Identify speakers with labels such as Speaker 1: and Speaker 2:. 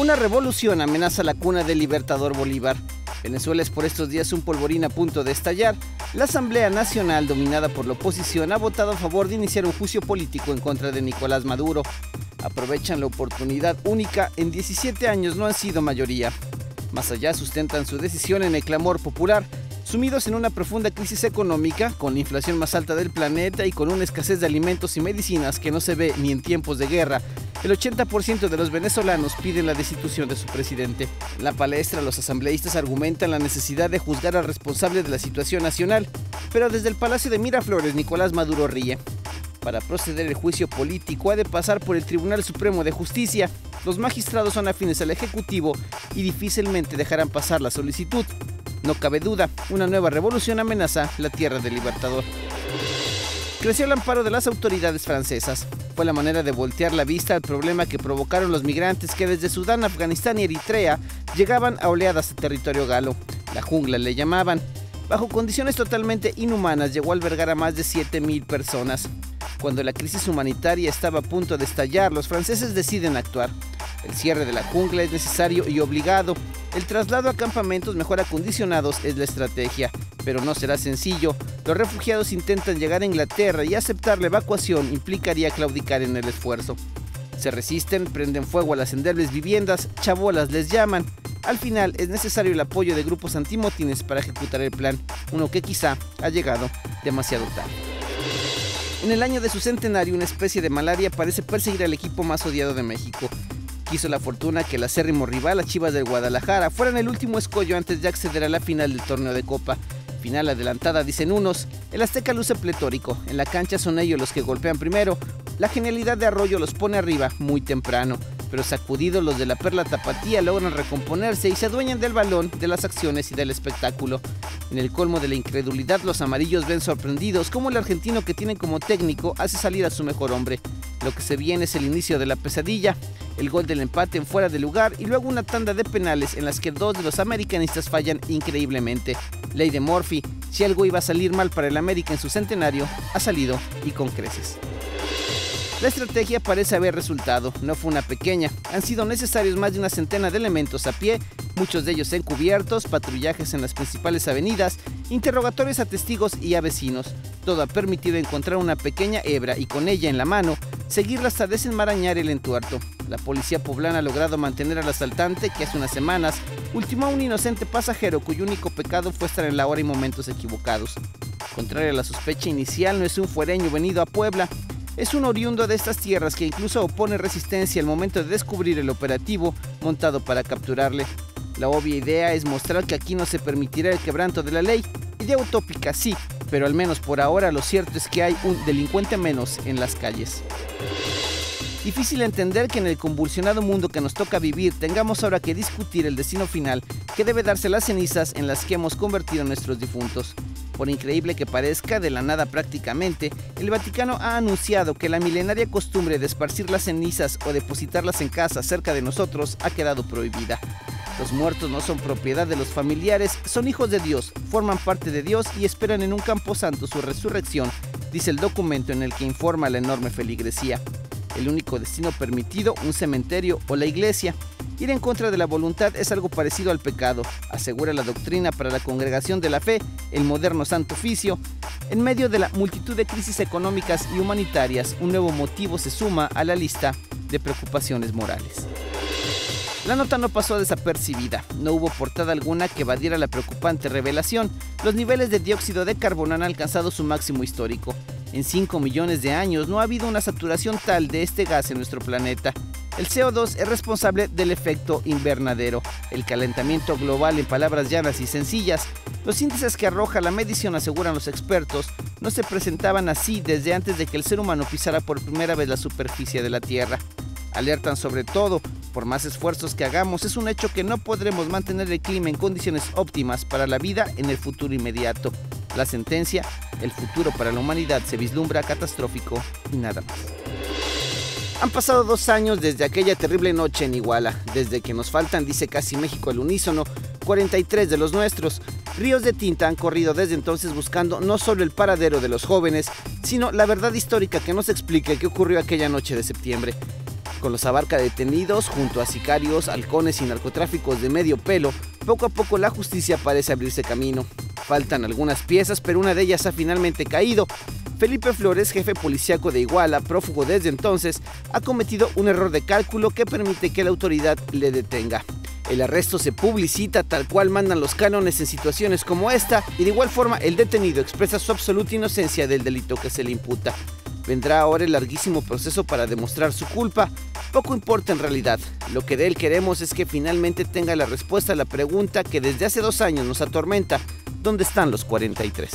Speaker 1: Una revolución amenaza la cuna del libertador Bolívar. Venezuela es por estos días un polvorín a punto de estallar. La Asamblea Nacional, dominada por la oposición, ha votado a favor de iniciar un juicio político en contra de Nicolás Maduro. Aprovechan la oportunidad única, en 17 años no han sido mayoría. Más allá, sustentan su decisión en el clamor popular. Sumidos en una profunda crisis económica, con la inflación más alta del planeta y con una escasez de alimentos y medicinas que no se ve ni en tiempos de guerra, el 80% de los venezolanos piden la destitución de su presidente. En la palestra, los asambleístas argumentan la necesidad de juzgar al responsable de la situación nacional, pero desde el Palacio de Miraflores, Nicolás Maduro ríe. Para proceder el juicio político ha de pasar por el Tribunal Supremo de Justicia. Los magistrados son afines al Ejecutivo y difícilmente dejarán pasar la solicitud. No cabe duda, una nueva revolución amenaza la tierra del libertador. Creció el amparo de las autoridades francesas. Fue la manera de voltear la vista al problema que provocaron los migrantes que desde Sudán, Afganistán y Eritrea llegaban a oleadas a territorio galo. La jungla le llamaban. Bajo condiciones totalmente inhumanas llegó a albergar a más de 7.000 personas. Cuando la crisis humanitaria estaba a punto de estallar, los franceses deciden actuar. El cierre de la jungla es necesario y obligado. El traslado a campamentos mejor acondicionados es la estrategia, pero no será sencillo. Los refugiados intentan llegar a Inglaterra y aceptar la evacuación implicaría claudicar en el esfuerzo. Se resisten, prenden fuego a las endebles viviendas, chabolas les llaman. Al final es necesario el apoyo de grupos antimotines para ejecutar el plan, uno que quizá ha llegado demasiado tarde. En el año de su centenario, una especie de malaria parece perseguir al equipo más odiado de México. Quiso la fortuna que el acérrimo rival, las Chivas del Guadalajara, fueran el último escollo antes de acceder a la final del torneo de Copa. Final adelantada, dicen unos. El Azteca luce pletórico. En la cancha son ellos los que golpean primero. La genialidad de Arroyo los pone arriba muy temprano. Pero sacudidos, los de la Perla Tapatía logran recomponerse y se adueñan del balón, de las acciones y del espectáculo. En el colmo de la incredulidad, los amarillos ven sorprendidos cómo el argentino que tienen como técnico hace salir a su mejor hombre. Lo que se viene es el inicio de la pesadilla, el gol del empate en fuera de lugar y luego una tanda de penales en las que dos de los americanistas fallan increíblemente. Ley de Murphy, si algo iba a salir mal para el América en su centenario, ha salido y con creces. La estrategia parece haber resultado, no fue una pequeña, han sido necesarios más de una centena de elementos a pie, muchos de ellos encubiertos, patrullajes en las principales avenidas, interrogatorios a testigos y a vecinos. Todo ha permitido encontrar una pequeña hebra y con ella en la mano, seguirla hasta desenmarañar el entuerto. La policía poblana ha logrado mantener al asaltante que hace unas semanas ultimó a un inocente pasajero cuyo único pecado fue estar en la hora y momentos equivocados. Contrario a la sospecha inicial, no es un fuereño venido a Puebla, es un oriundo de estas tierras que incluso opone resistencia al momento de descubrir el operativo montado para capturarle. La obvia idea es mostrar que aquí no se permitirá el quebranto de la ley. Idea utópica, sí, pero al menos por ahora lo cierto es que hay un delincuente menos en las calles. Difícil entender que en el convulsionado mundo que nos toca vivir tengamos ahora que discutir el destino final que debe darse las cenizas en las que hemos convertido a nuestros difuntos. Por increíble que parezca, de la nada prácticamente, el Vaticano ha anunciado que la milenaria costumbre de esparcir las cenizas o depositarlas en casa cerca de nosotros ha quedado prohibida. Los muertos no son propiedad de los familiares, son hijos de Dios, forman parte de Dios y esperan en un camposanto su resurrección, dice el documento en el que informa la enorme feligresía. El único destino permitido, un cementerio o la iglesia. Ir en contra de la voluntad es algo parecido al pecado, asegura la doctrina para la Congregación de la Fe, el moderno Santo Oficio. En medio de la multitud de crisis económicas y humanitarias, un nuevo motivo se suma a la lista de preocupaciones morales. La nota no pasó desapercibida, no hubo portada alguna que evadiera la preocupante revelación. Los niveles de dióxido de carbono han alcanzado su máximo histórico. En 5 millones de años no ha habido una saturación tal de este gas en nuestro planeta. El CO2 es responsable del efecto invernadero, el calentamiento global en palabras llanas y sencillas. Los índices que arroja la medición, aseguran los expertos, no se presentaban así desde antes de que el ser humano pisara por primera vez la superficie de la Tierra. Alertan sobre todo, por más esfuerzos que hagamos, es un hecho que no podremos mantener el clima en condiciones óptimas para la vida en el futuro inmediato. La sentencia, el futuro para la humanidad se vislumbra catastrófico y nada más. Han pasado 2 años desde aquella terrible noche en Iguala, desde que nos faltan, dice casi México al unísono, 43 de los nuestros. Ríos de tinta han corrido desde entonces buscando no solo el paradero de los jóvenes, sino la verdad histórica que nos explique qué ocurrió aquella noche de septiembre. Con los Abarca detenidos, junto a sicarios, halcones y narcotráficos de medio pelo, poco a poco la justicia parece abrirse camino. Faltan algunas piezas, pero una de ellas ha finalmente caído. Felipe Flores, jefe policíaco de Iguala, prófugo desde entonces, ha cometido un error de cálculo que permite que la autoridad le detenga. El arresto se publicita tal cual mandan los cánones en situaciones como esta, y de igual forma el detenido expresa su absoluta inocencia del delito que se le imputa. Vendrá ahora el larguísimo proceso para demostrar su culpa. Poco importa en realidad. Lo que de él queremos es que finalmente tenga la respuesta a la pregunta que desde hace 2 años nos atormenta: ¿dónde están los 43?